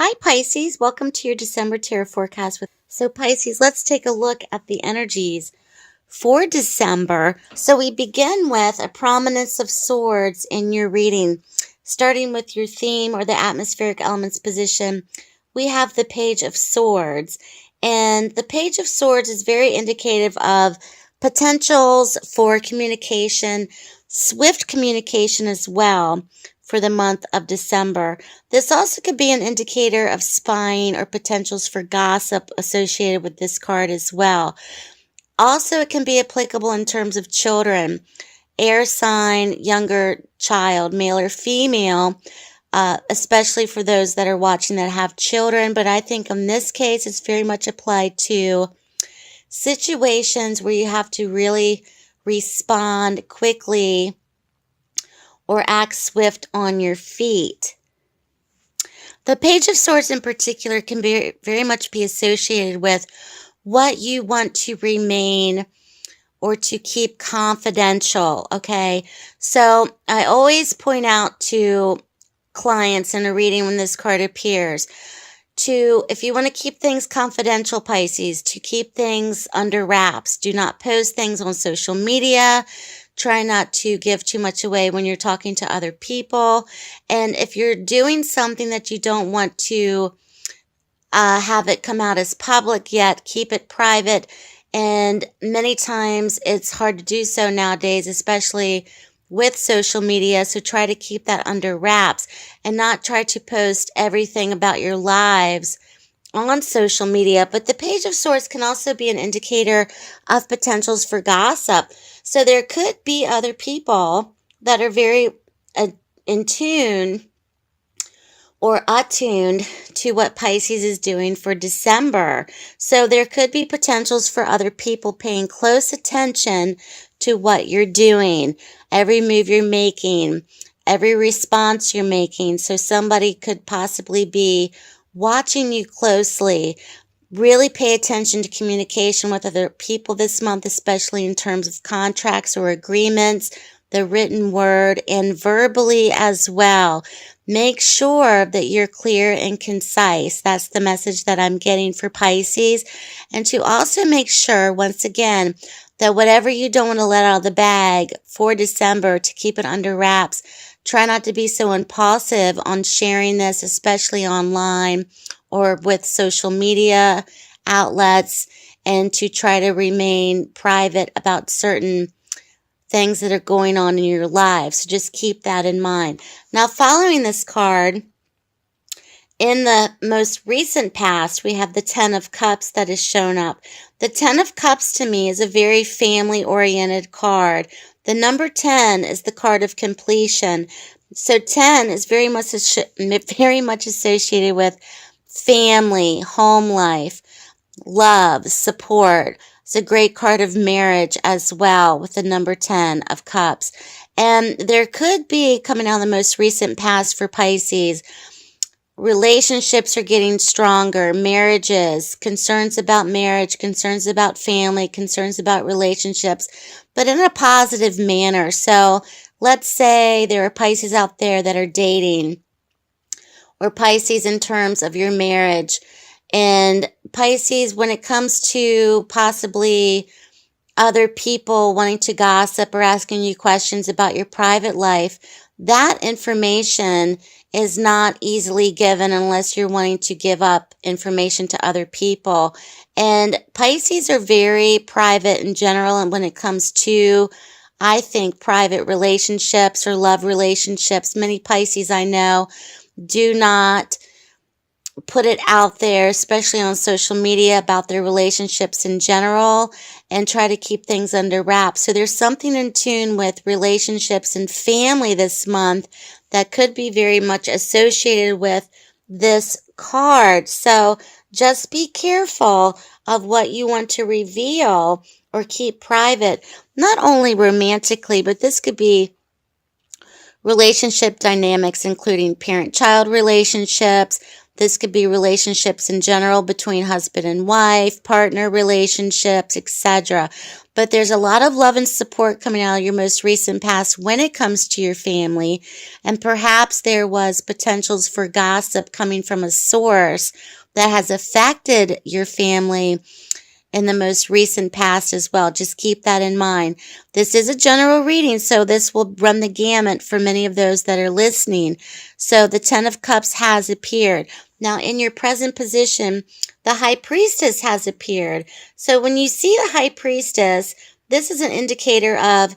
Hi Pisces, welcome to your December Tarot forecast. So Pisces, let's take a look at the energies for December. So we begin with a prominence of swords in your reading. Starting with your theme or the atmospheric elements position, we have the Page of Swords. And the Page of Swords is very indicative of potentials for communication, swift communication as well for the month of December. This also could be an indicator of spying or potentials for gossip associated with this card as well. Also, it can be applicable in terms of children, air sign, younger child, male or female, especially for those that are watching that have children. But I think in this case, it's very much applied to situations where you have to really respond quickly or act swift on your feet. The Page of Swords in particular can very much be associated with what you want to remain or to keep confidential, okay? So I always point out to clients in a reading when this card appears if you want to keep things confidential, Pisces, to keep things under wraps. Do not post things on social media. Try not to give too much away when you're talking to other people. And if you're doing something that you don't want to have it come out as public yet, keep it private. And many times it's hard to do so nowadays, especially with social media. So try to keep that under wraps and not try to post everything about your lives on social media. But the Page of Swords can also be an indicator of potentials for gossip. So there could be other people that are very in tune or attuned to what Pisces is doing for December. So there could be potentials for other people paying close attention to what you're doing, every move you're making, every response you're making. So somebody could possibly be watching you closely. Really pay attention to communication with other people this month, especially in terms of contracts or agreements, the written word, and verbally as well. Make sure that you're clear and concise. That's the message that I'm getting for Pisces. And to also make sure, once again, that whatever you don't want to let out of the bag for December, to keep it under wraps. Try not to be so impulsive on sharing this, especially online or with social media outlets, and to try to remain private about certain things that are going on in your life. So just keep that in mind. Now, following this card, in the most recent past, we have the Ten of Cups that has shown up. The Ten of Cups to me is a very family-oriented card. The number 10 is the card of completion. So 10 is very much associated with family, home life, love, support. It's a great card of marriage as well with the number 10 of Cups. And there could be, coming out of the most recent past for Pisces, relationships are getting stronger, marriages, concerns about marriage, concerns about family, concerns about relationships, but in a positive manner. So let's say there are Pisces out there that are dating, or Pisces in terms of your marriage. And Pisces, when it comes to possibly other people wanting to gossip or asking you questions about your private life, that information is not easily given unless you're wanting to give up information to other people. And Pisces are very private in general, and when it comes to, I think, private relationships or love relationships, many Pisces I know do not put it out there, especially on social media, about their relationships in general, and try to keep things under wraps. So there's something in tune with relationships and family this month that could be very much associated with this card. So just be careful of what you want to reveal or keep private, not only romantically, but this could be relationship dynamics, including parent-child relationships. This could be relationships in general between husband and wife, partner relationships, etc. But there's a lot of love and support coming out of your most recent past when it comes to your family. And perhaps there was potentials for gossip coming from a source that has affected your family in the most recent past as well. Just keep that in mind. This is a general reading, so this will run the gamut for many of those that are listening. So the Ten of Cups has appeared. Now, in your present position, the High Priestess has appeared. So when you see the High Priestess, this is an indicator of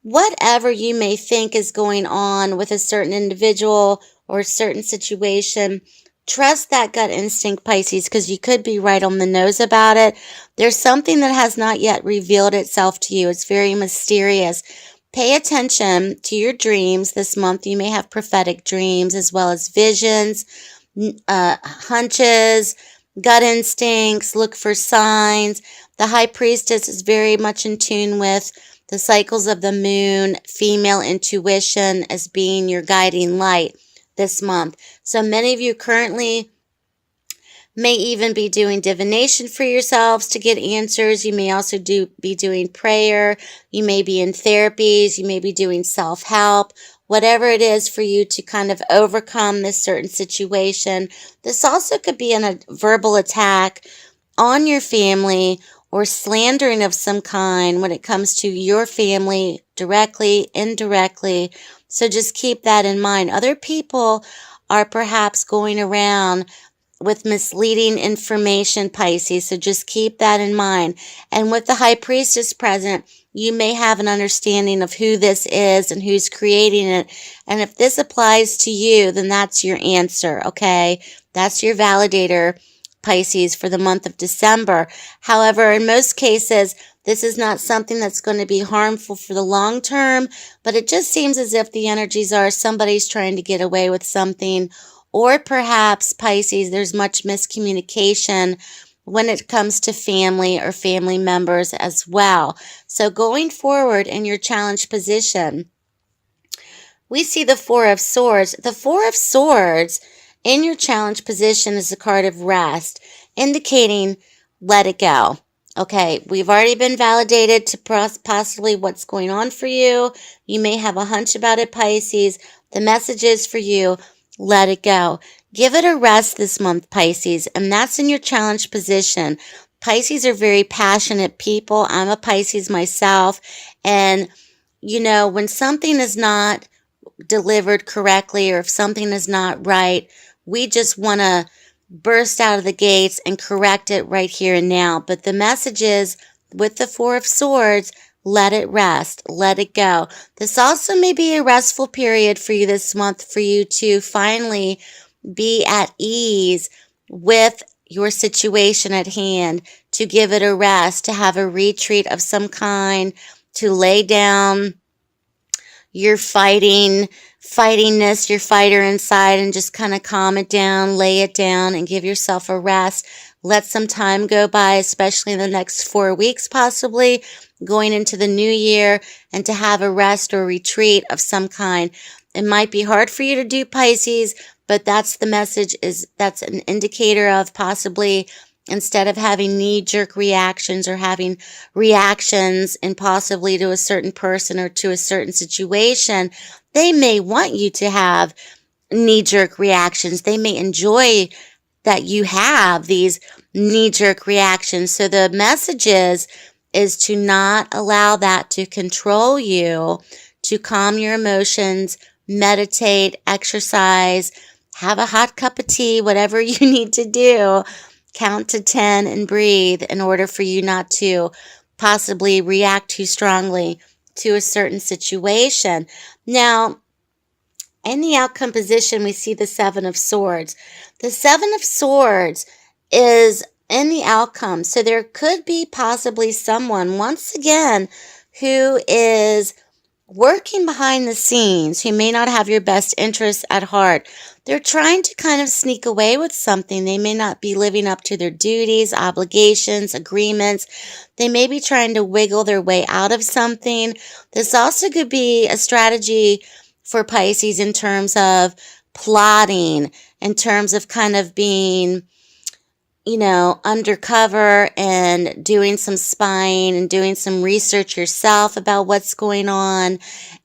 whatever you may think is going on with a certain individual or a certain situation. Trust that gut instinct, Pisces, because you could be right on the nose about it. There's something that has not yet revealed itself to you. It's very mysterious. Pay attention to your dreams this month. You may have prophetic dreams as well as visions, hunches, gut instincts. Look for signs. The High Priestess is very much in tune with the cycles of the moon, female intuition as being your guiding light this month. So many of you currently may even be doing divination for yourselves to get answers. You may also be doing prayer. You may be in therapies. You may be doing self-help. Whatever it is for you to kind of overcome this certain situation. This also could be a verbal attack on your family or slandering of some kind when it comes to your family, directly, indirectly. So just keep that in mind. Other people are perhaps going around with misleading information, Pisces. So just keep that in mind. And with the High Priestess present, you may have an understanding of who this is and who's creating it. And if this applies to you, then that's your answer, okay? That's your validator, Pisces, for the month of December. However, in most cases, this is not something that's going to be harmful for the long term, but it just seems as if the energies are somebody's trying to get away with something, or perhaps, Pisces, there's much miscommunication when it comes to family or family members as well. So going forward in your challenged position, we see the Four of Swords. The Four of Swords in your challenged position is a card of rest, indicating let it go. Okay, we've already been validated to possibly what's going on for you. You may have a hunch about it, Pisces. The message is for you, let it go. Give it a rest this month, Pisces, and that's in your challenged position. Pisces are very passionate people. I'm a Pisces myself, and you know, when something is not delivered correctly or if something is not right, we just want to burst out of the gates and correct it right here and now. But the message is, with the Four of Swords, let it rest, let it go. This also may be a restful period for you this month, for you to finally be at ease with your situation at hand, to give it a rest, to have a retreat of some kind, to lay down your fightingness, your fighter inside, and just kind of calm it down, lay it down, and give yourself a rest. Let some time go by, especially in the next 4 weeks, possibly going into the new year, and to have a rest or retreat of some kind. It might be hard for you to do, Pisces, but that's the message, that's an indicator of possibly, instead of having knee-jerk reactions or having reactions impulsively to a certain person or to a certain situation, they may want you to have knee-jerk reactions. They may enjoy that you have these knee-jerk reactions. So the message is to not allow that to control you, to calm your emotions, meditate, exercise, have a hot cup of tea, whatever you need to do. Count to 10 and breathe in order for you not to possibly react too strongly to a certain situation. Now, in the outcome position, we see the Seven of Swords. The Seven of Swords is in the outcome. So there could be possibly someone, once again, who is working behind the scenes, who may not have your best interests at heart. They're trying to kind of sneak away with something. They may not be living up to their duties, obligations, agreements. They may be trying to wiggle their way out of something. This also could be a strategy for Pisces in terms of plotting, in terms of kind of being, undercover and doing some spying and doing some research yourself about what's going on.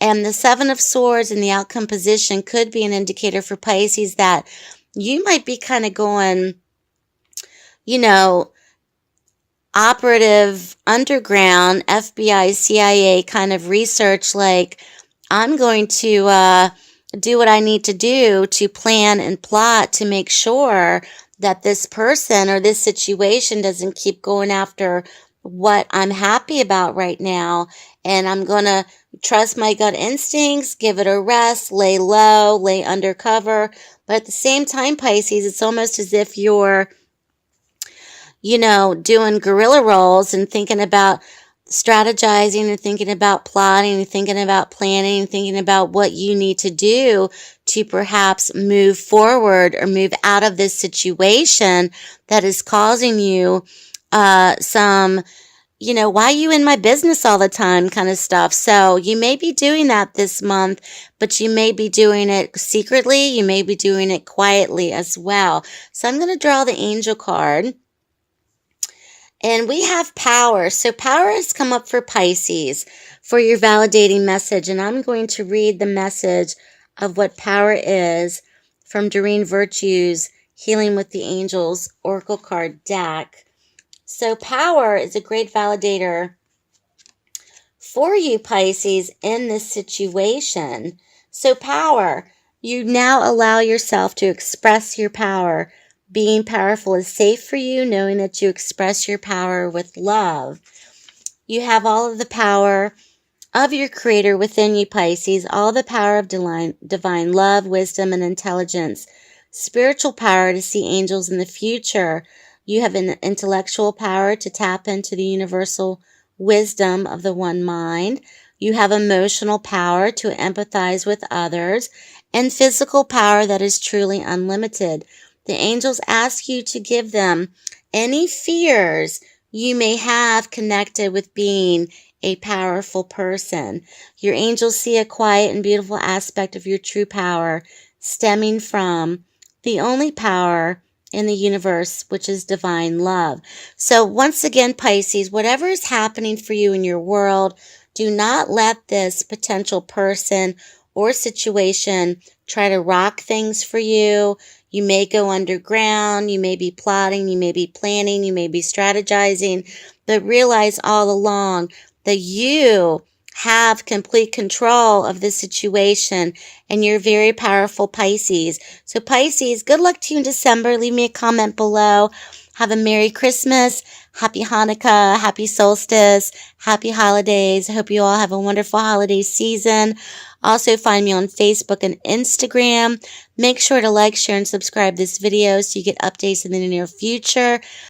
And the Seven of Swords in the outcome position could be an indicator for Pisces that you might be kind of going, you know, operative underground FBI, CIA kind of research, like I'm going to do what I need to do to plan and plot to make sure that this person or this situation doesn't keep going after what I'm happy about right now. And I'm going to trust my gut instincts, give it a rest, lay low, lay undercover. But at the same time, Pisces, it's almost as if you're doing guerrilla roles and thinking about strategizing and thinking about plotting and thinking about planning and thinking about what you need to do to perhaps move forward or move out of this situation that is causing you some, why are you in my business all the time kind of stuff. So you may be doing that this month, but you may be doing it secretly. You may be doing it quietly as well. So I'm going to draw the angel card. And we have power. So power has come up for Pisces for your validating message. And I'm going to read the message of what power is from Doreen Virtue's Healing with the Angels Oracle card deck. So power is a great validator for you, Pisces, in this situation. So power, you now allow yourself to express your power. Being powerful is safe for you, knowing that you express your power with love. You have all of the power of your Creator within you, Pisces, all the power of divine love, wisdom, and intelligence. Spiritual power to see angels in the future. You have an intellectual power to tap into the universal wisdom of the one mind. You have emotional power to empathize with others, and physical power that is truly unlimited. The angels ask you to give them any fears you may have connected with being a powerful person. Your angels see a quiet and beautiful aspect of your true power stemming from the only power in the universe, which is divine love. So once again, Pisces, whatever is happening for you in your world, do not let this potential person or situation try to rock things for you. You may go underground, you may be plotting, you may be planning, you may be strategizing, but realize all along that you have complete control of the situation and you're very powerful, Pisces. So Pisces, good luck to you in December. Leave me a comment below. Have a Merry Christmas, Happy Hanukkah, Happy Solstice, Happy Holidays. I hope you all have a wonderful holiday season. Also find me on Facebook and Instagram. Make sure to like, share, and subscribe this video so you get updates in the near future.